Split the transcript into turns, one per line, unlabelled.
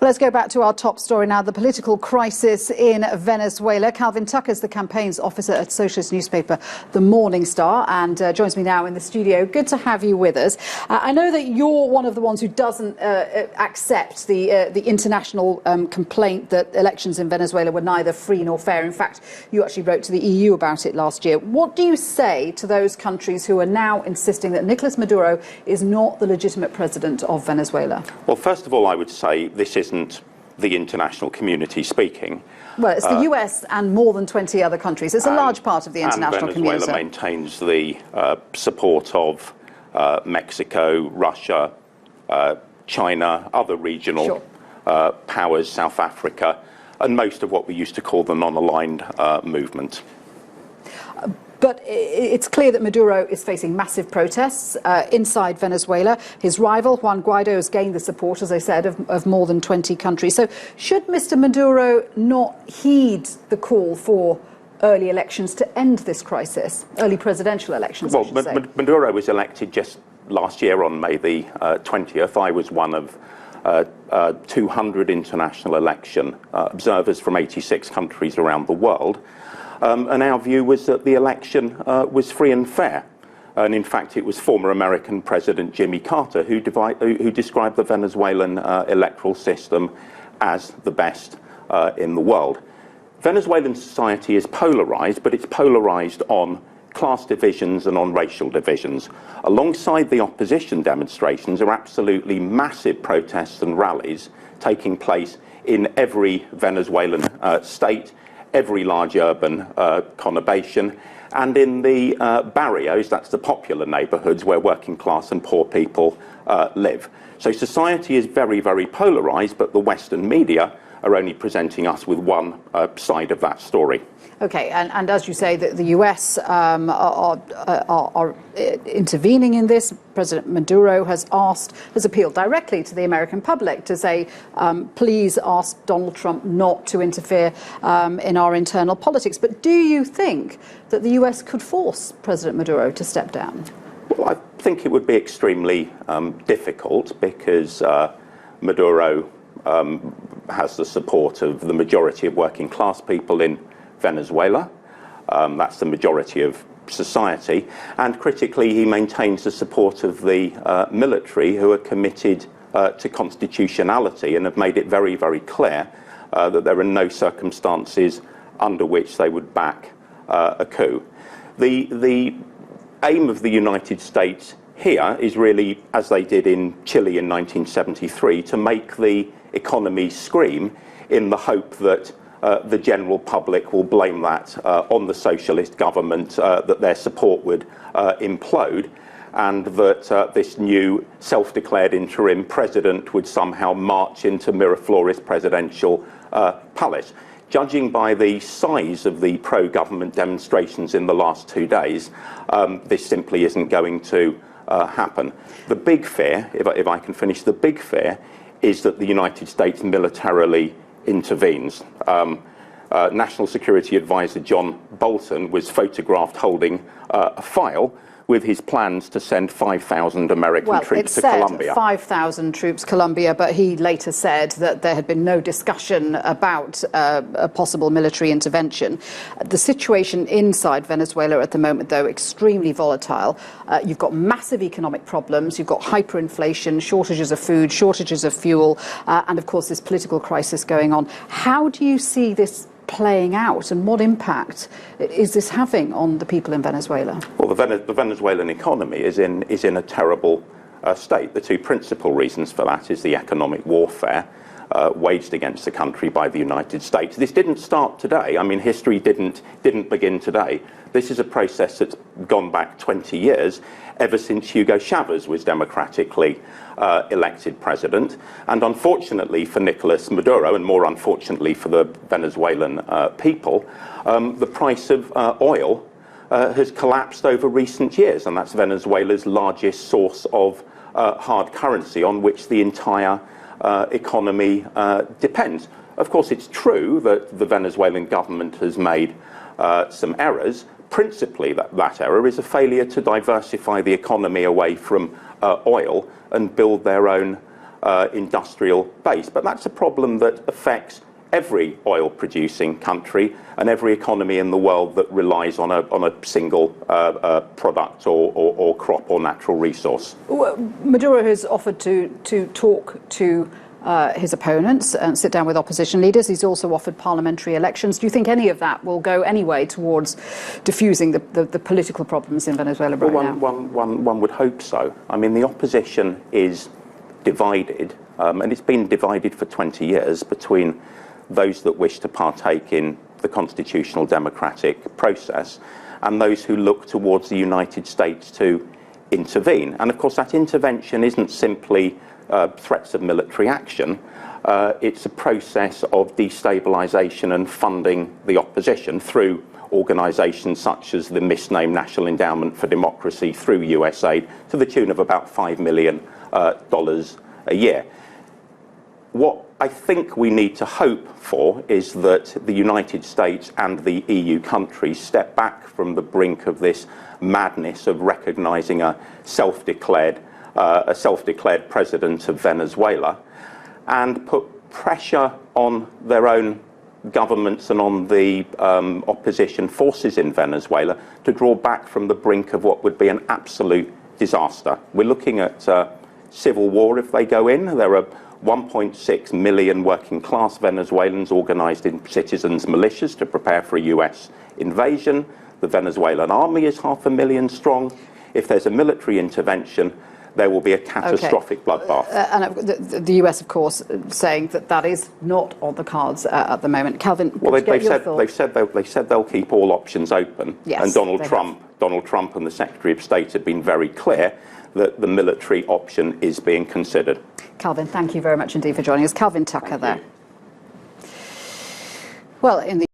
Well, let's go back to our top story now, the political crisis in Venezuela. Calvin Tucker is the campaigns officer at socialist newspaper The Morning Star and joins me now in the studio. Good to have you with us. I know that you're one of the ones who doesn't accept the international complaint that elections in Venezuela were neither free nor fair. In fact, you actually wrote to the EU about it last year. What do you say to those countries who are now insisting that Nicolas Maduro is not the legitimate president of Venezuela?
Well, first of all, I would say this isn't the international community speaking.
Well, it's the US and more than 20 other countries. It's a large part of the international community.
Venezuela maintains the support of Mexico, Russia, China, other regional powers, South Africa, and most of what we used to call the non-aligned movement.
But it's clear that Maduro is facing massive protests inside Venezuela. His rival, Juan Guaido, has gained the support, as I said, of more than 20 countries. So should Mr. Maduro not heed the call for early elections to end this crisis, early presidential elections?
Well, Maduro was elected just last year on May the 20th. I was one of 200 international election observers from 86 countries around the world. And our view was that the election was free and fair. And in fact, it was former American President Jimmy Carter who described the Venezuelan electoral system as the best in the world. Venezuelan society is polarized, but it's polarized on class divisions and on racial divisions. Alongside the opposition demonstrations are absolutely massive protests and rallies taking place in every Venezuelan state, every large urban conurbation, and in the barrios, that's the popular neighbourhoods where working class and poor people live. So society is very, very polarised, but the Western media are only presenting us with one side of that story.
Okay, and as you say, the US are intervening in this. President Maduro has appealed directly to the American public to say, please ask Donald Trump not to interfere in our internal politics. But do you think that the US could force President Maduro to step down?
Well, I think it would be extremely difficult because Maduro has the support of the majority of working class people in Venezuela. That's the majority of society. And critically, he maintains the support of the military, who are committed to constitutionality and have made it very, very clear that there are no circumstances under which they would back a coup. The aim of the United States here is really, as they did in Chile in 1973, to make the economy scream in the hope that the general public will blame that on the socialist government, that their support would implode, and that this new self-declared interim president would somehow march into Miraflores presidential palace. Judging by the size of the pro-government demonstrations in the last 2 days, this simply isn't going to happen. The big fear, if I can finish, the big fear is that the United States militarily intervenes. National Security Advisor John Bolton was photographed holding a file with his plans to send 5,000 American troops to Colombia. 5,000
troops Colombia, but he later said that there had been no discussion about a possible military intervention. The situation inside Venezuela at the moment, though, extremely volatile. You've got massive economic problems, you've got hyperinflation, shortages of food, shortages of fuel, and of course this political crisis going on. How do you see this playing out, and what impact is this having on the people in Venezuela?
Well, the Venezuelan economy is in a terrible state. The two principal reasons for that is the economic warfare waged against the country by the United States. This didn't start today. I mean, history didn't begin today. This is a process that's gone back 20 years, ever since Hugo Chavez was democratically elected president. And unfortunately for Nicolas Maduro, and more unfortunately for the Venezuelan people, the price of oil has collapsed over recent years, and that's Venezuela's largest source of hard currency on which the entire economy depends. Of course, it's true that the Venezuelan government has made some errors. Principally, that error is a failure to diversify the economy away from oil and build their own industrial base. But that's a problem that affects every oil-producing country and every economy in the world that relies on a single product or crop or natural resource.
Maduro has offered to talk to his opponents and sit down with opposition leaders. He's also offered parliamentary elections. Do you think any of that will go anyway towards diffusing the political problems in Venezuela right now?
One would hope so. I mean, the opposition is divided, and it's been divided for 20 years between those that wish to partake in the constitutional democratic process and those who look towards the United States to intervene. And of course, that intervention isn't simply threats of military action. It's a process of destabilisation and funding the opposition through organisations such as the misnamed National Endowment for Democracy, through USAID, to the tune of about $5 million a year. What I think we need to hope for is that the United States and the EU countries step back from the brink of this madness of recognising a self-declared president of Venezuela, and put pressure on their own governments and on the opposition forces in Venezuela to draw back from the brink of what would be an absolute disaster. We're looking at civil war if they go in. There are 1.6 million working-class Venezuelans organised in citizens' militias to prepare for a US invasion. The Venezuelan army is 500,000 strong. If there's a military intervention, there will be a catastrophic bloodbath.
And the US, of course, saying that is not on the cards at the moment. Calvin,
they've said they'll keep all options open.
Yes,
and Donald Trump and the Secretary of State have been very clear that the military option is being considered.
Calvin, thank you very much indeed for joining us. Calvin Tucker there. Well, in the